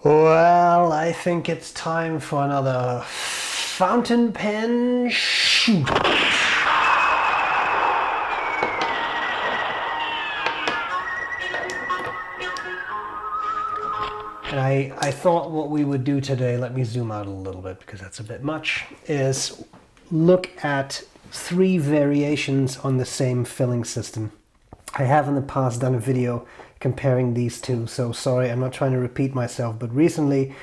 Well, I think it's time for another fountain pen shootout. And I thought what we would do today, let me zoom out a little bit because that's a bit much, is look at 3 variations on the same filling system. I have in the past done a video comparing these two, so sorry, I'm not trying to repeat myself, but recently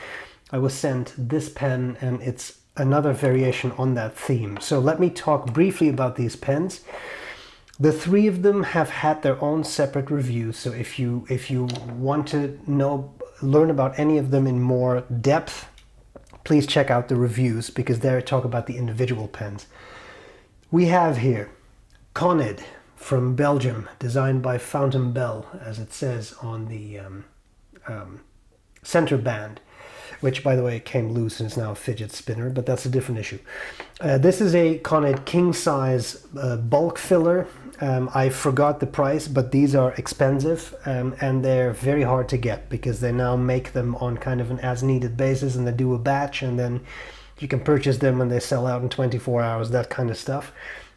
I was sent this pen and it's another variation on that theme. So let me talk briefly about these pens. The 3 of them have had their own separate reviews, so if you want to learn about any of them in more depth, please check out the reviews because there I talk about the individual pens. We have here CONID from Belgium, designed by Fountain Bell, as it says on the center band, which by the way came loose and is now a fidget spinner, but that's a different issue. This is a CONID king size bulk filler. I forgot the price, but these are expensive and they're very hard to get because they now make them on kind of an as needed basis, and they do a batch and then you can purchase them and they sell out in 24 hours, that kind of stuff.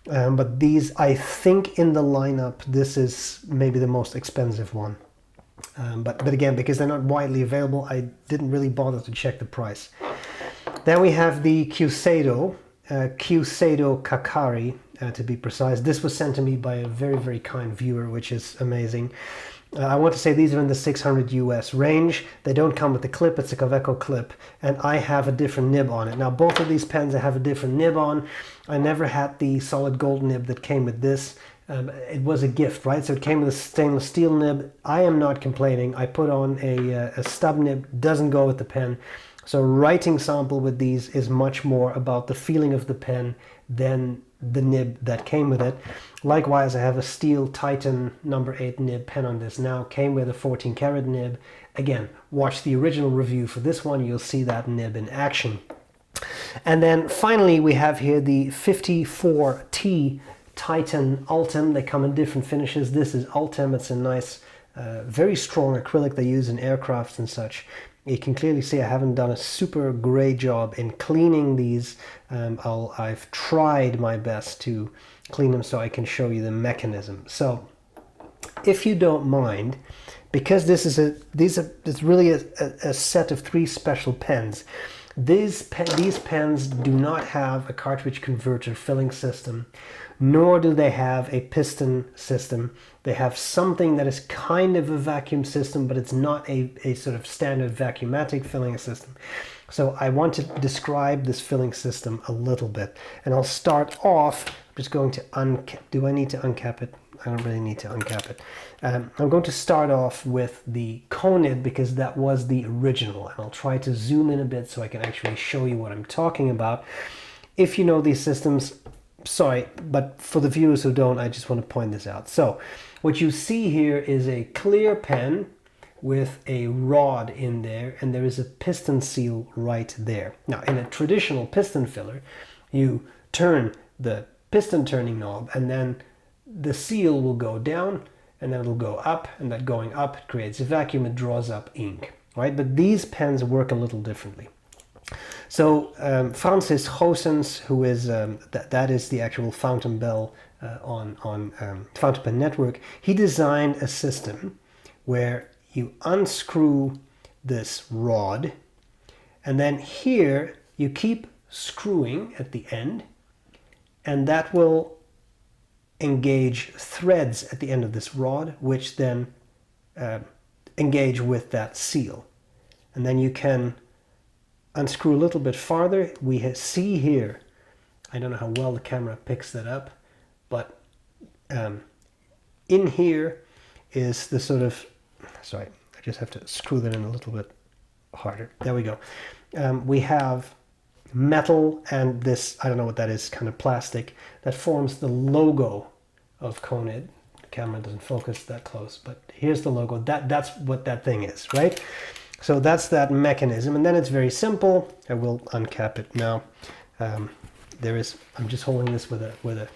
But these, I think in the lineup, this is maybe the most expensive one. But again, because they're not widely available, I didn't really bother to check the price. Then we have the Kyuseido, Kyuseido Kakari, to be precise. This was sent to me by a very, very kind viewer, which is amazing. I want to say these are in the 600 US range. They don't come with the clip, it's a Kaweco clip, and I have a different nib on it. Now both of these pens I have a different nib on. I never had the solid gold nib that came with this. It was a gift, right? So it came with a stainless steel nib. I am not complaining. I put on a stub nib, doesn't go with the pen. So writing sample with these is much more about the feeling of the pen than the nib that came with it. Likewise, I have a steel Titan number 8 nib pen on this now. Came with a 14 karat nib. Again, watch the original review for this one. You'll see that nib in action. And then finally, we have here the 54T Titan Ultim. They come in different finishes. This is Ultim. It's a nice, very strong acrylic they use in aircrafts and such. You can clearly see I haven't done a super great job in cleaning these. I've tried my best to clean them so I can show you the mechanism. So if you don't mind, because this is it's really a set of 3 special pens. These pens do not have a cartridge converter filling system, nor do they have a piston system. They have something that is kind of a vacuum system, but it's not a sort of standard vacuumatic filling system. So I want to describe this filling system a little bit. And I'll start off, I'm just going to uncap. Do I need to uncap it? I don't really need to uncap it. I'm going to start off with the CONID because that was the original. And I'll try to zoom in a bit so I can actually show you what I'm talking about. If you know these systems, sorry, but for the viewers who don't, I just want to point this out. So what you see here is a clear pen with a rod in there, and there is a piston seal right there. Now, in a traditional piston filler, you turn the piston turning knob, and then the seal will go down, and then it'll go up, and that going up creates a vacuum, it draws up ink, right? But these pens work a little differently. So Francis Goossens, who is that is the actual Fountain Bell on Fountain Pen Network, he designed a system where you unscrew this rod, and then here you keep screwing at the end, and that will engage threads at the end of this rod, which then engage with that seal. And then you can unscrew a little bit farther. We see here, I don't know how well the camera picks that up, but in here is the sort of, sorry, I just have to screw that in a little bit harder. There we go. We have metal and this, I don't know what that is, kind of plastic, that forms the logo of CONID. The camera doesn't focus that close, but here's the logo. That's what that thing is, right? So that's that mechanism, and then it's very simple. I will uncap it now. I'm just holding this with a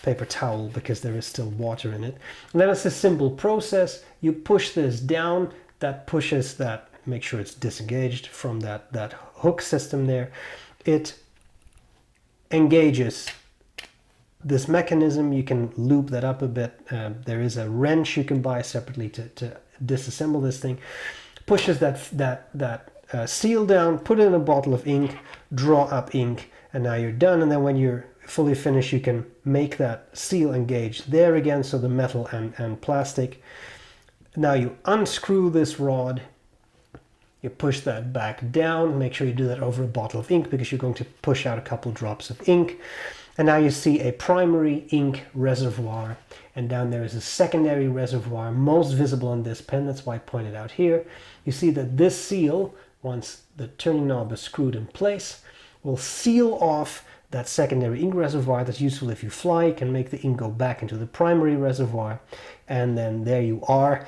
paper towel because there is still water in it. And then it's a simple process. You push this down, that pushes that make sure it's disengaged from that hook system there. It engages this mechanism. You can loop that up a bit. There is a wrench you can buy separately to disassemble this thing. Pushes that seal down, put it in a bottle of ink, draw up ink, and now you're done. And then when you're fully finished, you can make that seal engage there again, so the metal and plastic. Now you unscrew this rod, you push that back down, make sure you do that over a bottle of ink because you're going to push out a couple drops of ink. And now you see a primary ink reservoir, and down there is a secondary reservoir, most visible on this pen. That's why I pointed out here. You see that this seal, once the turning knob is screwed in place, will seal off that secondary ink reservoir. That's useful if you fly. You can make the ink go back into the primary reservoir, and then there you are.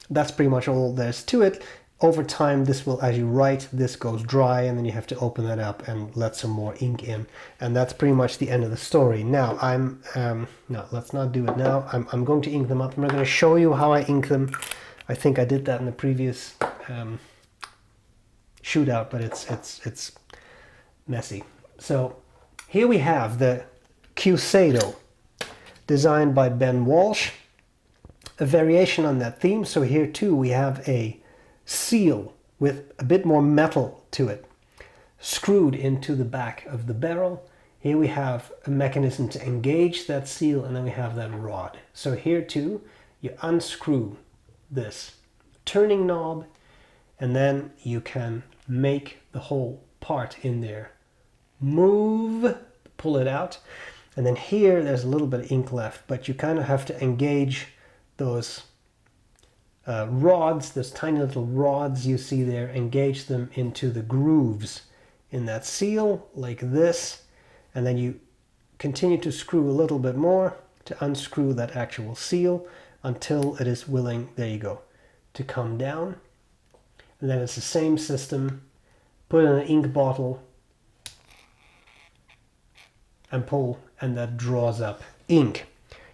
That's pretty much all there's to it. Over time, this will, as you write, this goes dry, and then you have to open that up and let some more ink in. And that's pretty much the end of the story. Now, no, let's not do it now. I'm going to ink them up. I'm not going to show you how I ink them. I think I did that in the previous shootout, but it's messy. So here we have the Kyuseido, designed by Ben Walsh. A variation on that theme. So here too we have a seal with a bit more metal to it, screwed into the back of the barrel. Here we have a mechanism to engage that seal, and then we have that rod. So here too, you unscrew this turning knob, and then you can make the whole part in there move, pull it out. And then here there's a little bit of ink left, but you kind of have to engage those rods, those tiny little rods you see there, engage them into the grooves in that seal like this, and then you continue to screw a little bit more to unscrew that actual seal until it is willing, there you go, to come down. And then it's the same system, put in an ink bottle and pull, and that draws up ink.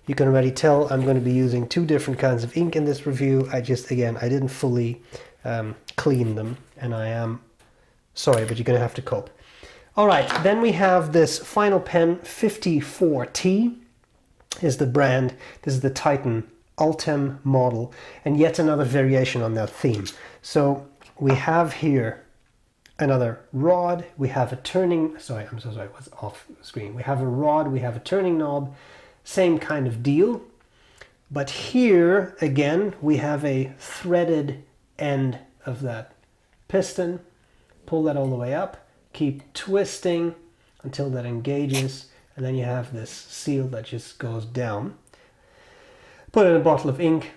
You can already tell I'm going to be using two different kinds of ink in this review. I didn't fully clean them, and I am sorry, but you're going to have to cope. All right, then we have this final pen. 54T is the brand. This is the Titan Ultem model, and yet another variation on that theme. So we have here another rod. We have a turning, sorry, I'm so sorry, it was off screen. We have a rod, we have a turning knob. Same kind of deal, but here again we have a threaded end of that piston. Pull that all the way up, keep twisting until that engages, and then you have this seal that just goes down. Put in a bottle of ink,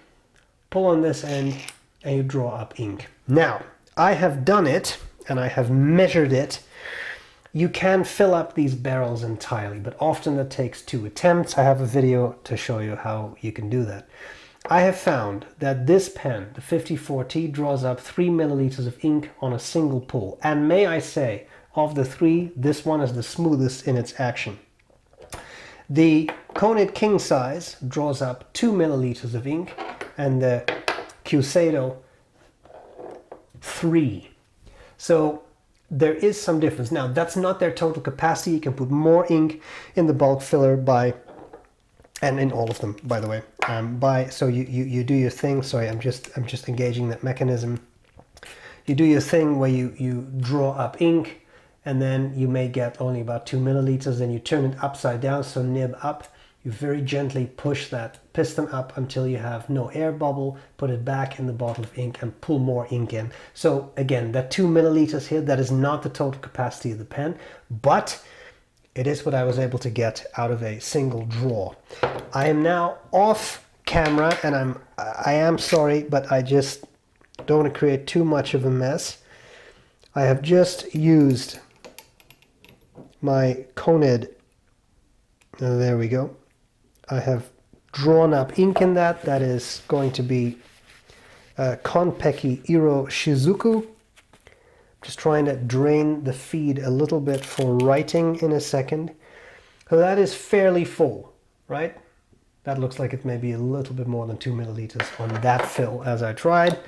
pull on this end, and you draw up ink. Now, I have done it, and I have measured it. You can fill up these barrels entirely, but often that takes 2 attempts. I have a video to show you how you can do that. I have found that this pen, the 54T, draws up 3 milliliters of ink on a single pull. And may I say, of the 3, this one is the smoothest in its action. The CONID King size draws up 2 milliliters of ink, and the Kyuseido 3. So there is some difference. Now, that's not their total capacity. You can put more ink in the bulk filler by, and in all of them, by the way. So you do your thing. Sorry, I'm just engaging that mechanism. You do your thing where you draw up ink, and then you may get only about 2 milliliters. Then you turn it upside down, so nib up. You very gently push that piston up until you have no air bubble, put it back in the bottle of ink and pull more ink in. So again, that 2 milliliters here, that is not the total capacity of the pen, but it is what I was able to get out of a single draw. I am now off camera, and I am sorry, but I just don't want to create too much of a mess. I have just used my CONID, there we go. I have drawn up ink in that. That is going to be Konpeki Iro Shizuku. Just trying to drain the feed a little bit for writing in a second. So that is fairly full, right? That looks like it may be a little bit more than 2 milliliters on that fill as I tried.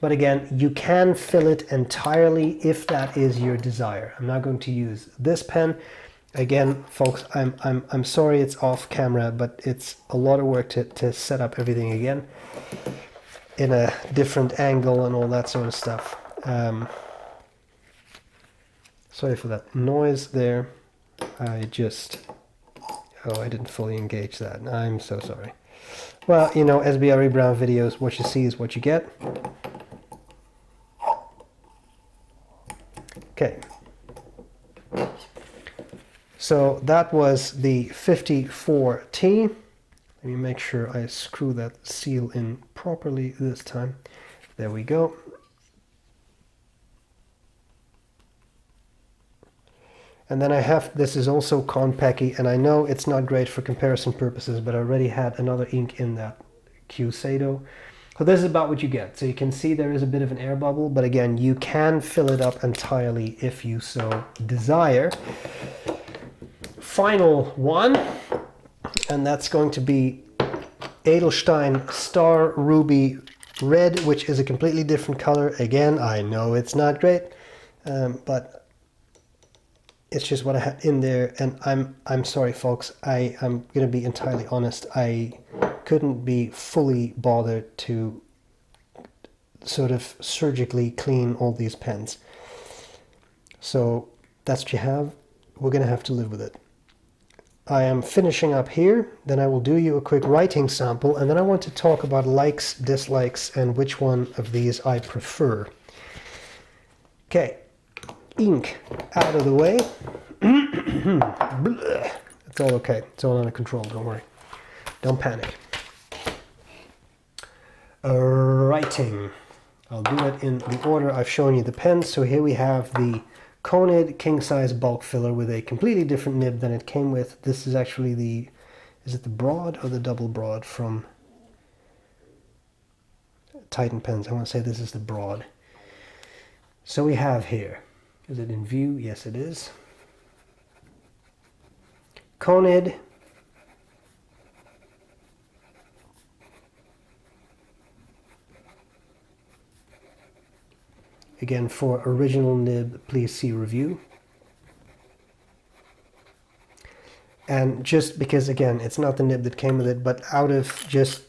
But again, you can fill it entirely if that is your desire. I'm not going to use this pen. Again, folks, I'm sorry it's off camera, but it's a lot of work to set up everything again in a different angle and all that sort of stuff. Sorry for that noise there. I didn't fully engage that. I'm so sorry. Well, you know, as B.R.E. Brown videos, what you see is what you get. Okay. So that was the 54T. Let me make sure I screw that seal in properly this time. There we go. And then I have, this is also Konpeki, and I know it's not great for comparison purposes, but I already had another ink in that Kyuseido. So this is about what you get. So you can see there is a bit of an air bubble, but again, you can fill it up entirely if you so desire. Final one, and that's going to be Edelstein Star Ruby Red, which is a completely different color. Again, I know it's not great, but it's just what I had in there, and I'm sorry, folks. I'm going to be entirely honest. I couldn't be fully bothered to sort of surgically clean all these pens. So that's what you have. We're going to have to live with it. I am finishing up here, then I will do you a quick writing sample, and then I want to talk about likes, dislikes, and which one of these I prefer. Okay, ink out of the way. It's all okay. It's all under control, don't worry. Don't panic. Writing. I'll do it in the order I've shown you the pens. So here we have the CONID king size bulk filler with a completely different nib than it came with. This is actually the, is it the broad or the double broad from Titan pens? I want to say this is the broad. So we have here, is it in view? Yes, it is. CONID. Again, for original nib, please see review. And just because, again, it's not the nib that came with it, but out of just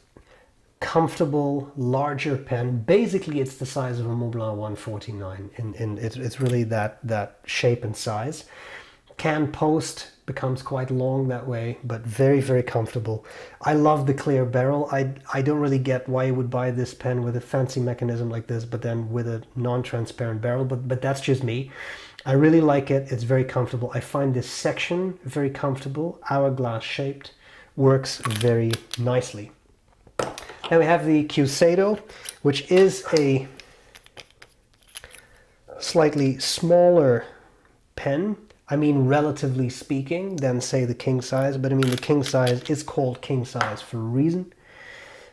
comfortable, larger pen, basically it's the size of a Montblanc 149, and it's really that shape and size. Can post becomes quite long that way, but very, very comfortable. I love the clear barrel. I don't really get why you would buy this pen with a fancy mechanism like this, but then with a non-transparent barrel, but that's just me. I really like it. It's very comfortable. I find this section very comfortable, hourglass shaped, works very nicely. Then we have the Kyuseido, which is a slightly smaller pen. I mean, relatively speaking, than say the king size, but I mean the king size is called king size for a reason.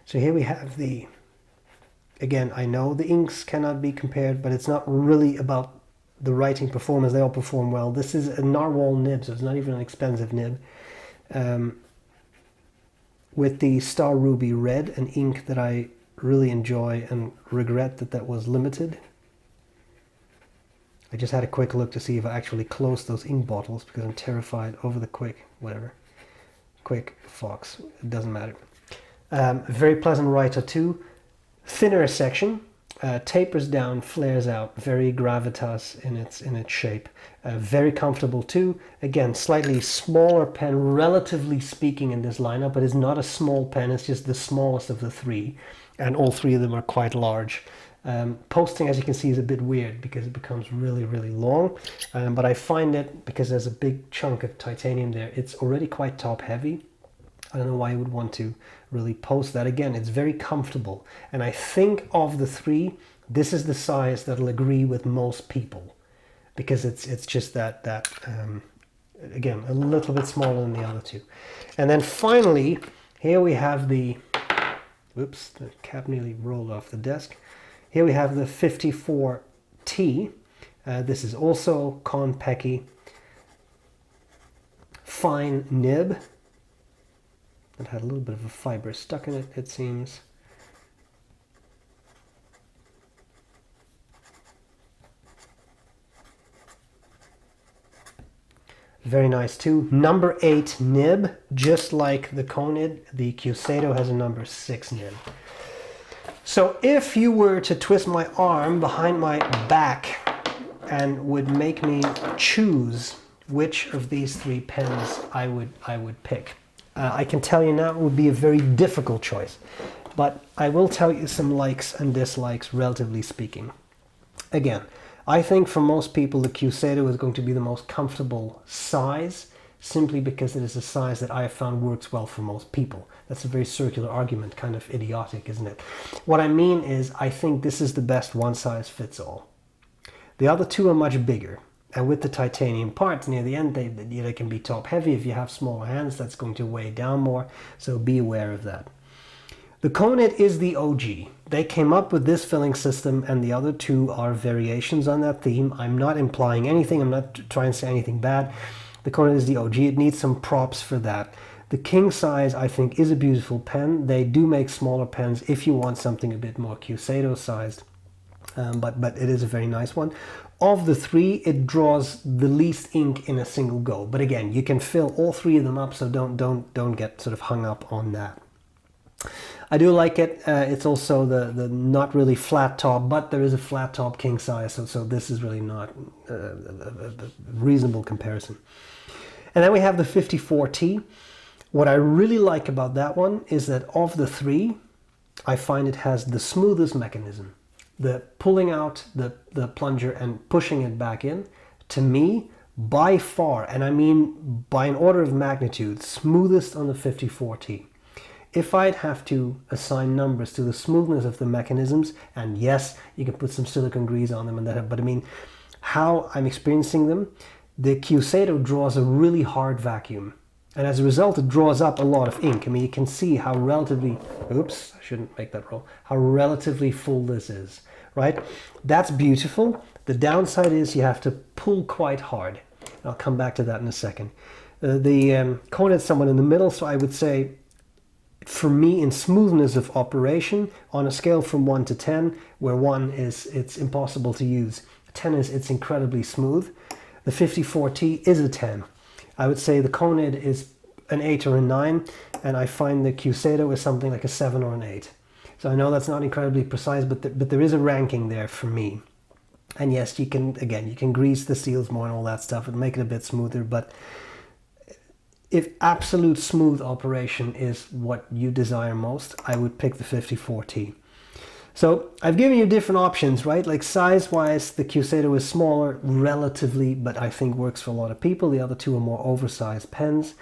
So here we have the, again, I know the inks cannot be compared, but it's not really about the writing performance. They all perform well. This is a narwhal nib, so it's not even an expensive nib. With the Star Ruby Red, an ink that I really enjoy and regret that was limited. I just had a quick look to see if I actually closed those ink bottles because I'm terrified over the quick fox. It doesn't matter. Very pleasant writer too. Thinner section, tapers down, flares out. Very gravitas in its shape. Very comfortable too. Again, slightly smaller pen, relatively speaking, in this lineup, but it's not a small pen. It's just the smallest of the three, and all three of them are quite large. Posting, as you can see, is a bit weird because it becomes really, really long, but I find it, because there's a big chunk of titanium there, it's already quite top heavy. I don't know why you would want to really post that. Again, it's very comfortable, and I think of the three, this is the size that'll agree with most people, because it's just that again, a little bit smaller than the other two. And then finally, here we have the, whoops, the cap nearly rolled off the desk. Here we have the 54T. This is also Konpeki. Fine nib. It had a little bit of a fiber stuck in it, it seems. Very nice too. Number 8 nib, just like the Conid, the Kyuseido has a number 6 nib. So if you were to twist my arm behind my back and would make me choose which of these 3 pens I would pick, I can tell you now it would be a very difficult choice, but I will tell you some likes and dislikes, relatively speaking. Again, I think for most people the Kyuseido is going to be the most comfortable size, simply because it is a size that I have found works well for most people. That's a very circular argument, kind of idiotic, isn't it? What I mean is, I think this is the best one size fits all. The other 2 are much bigger, and with the titanium parts near the end, they can be top heavy. If you have smaller hands, that's going to weigh down more, so be aware of that. The Conid is the OG. They came up with this filling system, and the other 2 are variations on that theme. I'm not implying anything, I'm not trying to say anything bad. The Conid is the OG, it needs some props for that. The king size, I think, is a beautiful pen. They do make smaller pens if you want something a bit more Kyuseido sized, but it is a very nice one. Of the 3, it draws the least ink in a single go. But again, you can fill all 3 of them up, so don't get sort of hung up on that. I do like it. It's also the not really flat top, but there is a flat top king size, so this is really not a reasonable comparison. And then we have the 54T. What I really like about that one is that of the 3, I find it has the smoothest mechanism. The pulling out the plunger and pushing it back in, to me, by far, and I mean by an order of magnitude, smoothest on the 54T. If I'd have to assign numbers to the smoothness of the mechanisms, and yes, you can put some silicone grease on them and that, but I mean, how I'm experiencing them, the Kyuseido draws a really hard vacuum. And as a result, it draws up a lot of ink. I mean, you can see how relatively, oops, I shouldn't make that roll, how relatively full this is, right? That's beautiful. The downside is you have to pull quite hard. I'll come back to that in a second. The Conid's somewhat in the middle, so I would say, for me, in smoothness of operation, on a scale from 1 to 10, where 1 is it's impossible to use, 10 is it's incredibly smooth, the 54T is a 10. I would say the Conid is an 8 or a 9, and I find the Kyuseido is something like a 7 or an 8. So I know that's not incredibly precise, but there is a ranking there for me. And yes, you can grease the seals more and all that stuff and make it a bit smoother, but if absolute smooth operation is what you desire most, I would pick the 54T. So I've given you different options, right? Like size-wise, the Kyuseido is smaller relatively, but I think works for a lot of people. The other 2 are more oversized pens.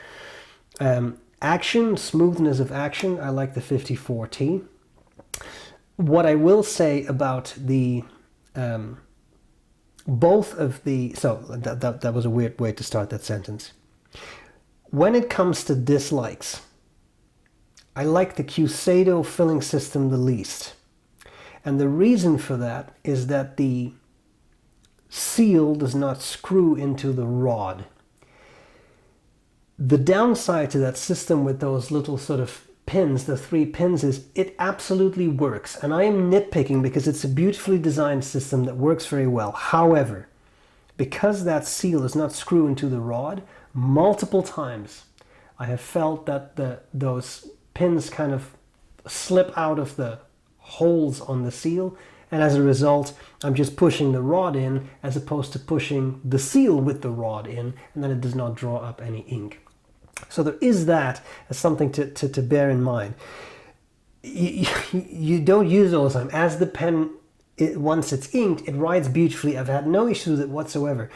Action, smoothness of action, I like the 54T. What I will say about the both of the, so that was a weird way to start that sentence. When it comes to dislikes, I like the Kyuseido filling system the least. And the reason for that is that the seal does not screw into the rod. The downside to that system with those little sort of pins, the 3 pins, is it absolutely works. And I am nitpicking because it's a beautifully designed system that works very well. However, because that seal does not screw into the rod, multiple times I have felt that those pins kind of slip out of the holes on the seal, and as a result I'm just pushing the rod in as opposed to pushing the seal with the rod in, and then it does not draw up any ink. So there is that as something to bear in mind. You don't use it all the time. As the pen, once it's inked, it writes beautifully. I've had no issues with it whatsoever.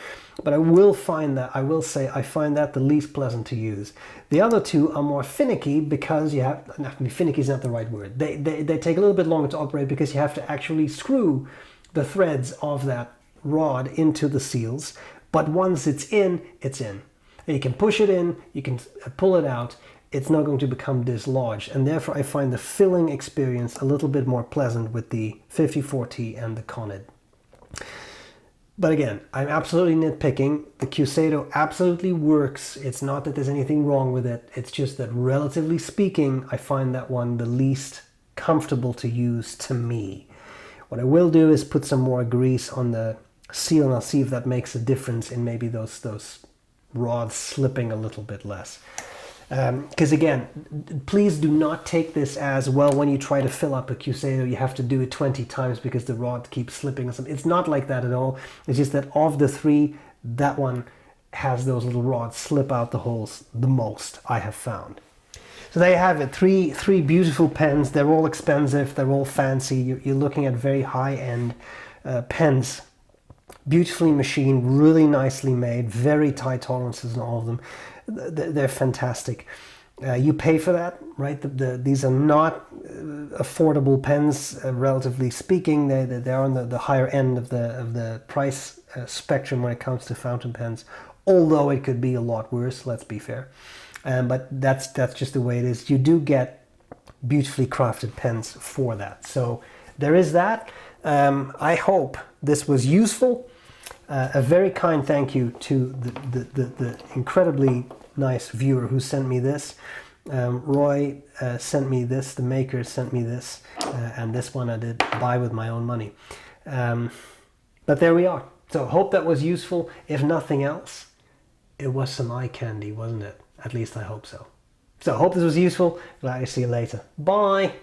But I will say I find that the least pleasant to use. The other 2 are more finicky because you have, finicky is not the right word. They take a little bit longer to operate because you have to actually screw the threads of that rod into the seals. But once it's in, it's in. You can push it in, you can pull it out. It's not going to become dislodged, and therefore I find the filling experience a little bit more pleasant with the 54T and the Conid. But again, I'm absolutely nitpicking. The Kyuseido absolutely works. It's not that there's anything wrong with it. It's just that relatively speaking, I find that one the least comfortable to use to me. What I will do is put some more grease on the seal, and I'll see if that makes a difference in maybe those rods slipping a little bit less. Because again, please do not take this as, well, when you try to fill up a Kyuseido, you have to do it 20 times because the rod keeps slipping or something. It's not like that at all. It's just that of the three, that one has those little rods slip out the holes the most, I have found. So there you have it, three beautiful pens. They're all expensive, they're all fancy. You're looking at very high-end pens. Beautifully machined, really nicely made, very tight tolerances in all of them. They're fantastic. You pay for that, right? These are not affordable pens, relatively speaking. They're on the higher end of the price spectrum when it comes to fountain pens. Although it could be a lot worse, let's be fair. But that's just the way it is. You do get beautifully crafted pens for that. So there is that. I hope this was useful. A very kind thank you to the incredibly nice viewer who sent me this. Roy sent me this, the maker sent me this, and this one I did buy with my own money. But there we are. So hope that was useful. If nothing else, it was some eye candy, wasn't it? At least I hope so. So hope this was useful. Glad to see you later. Bye!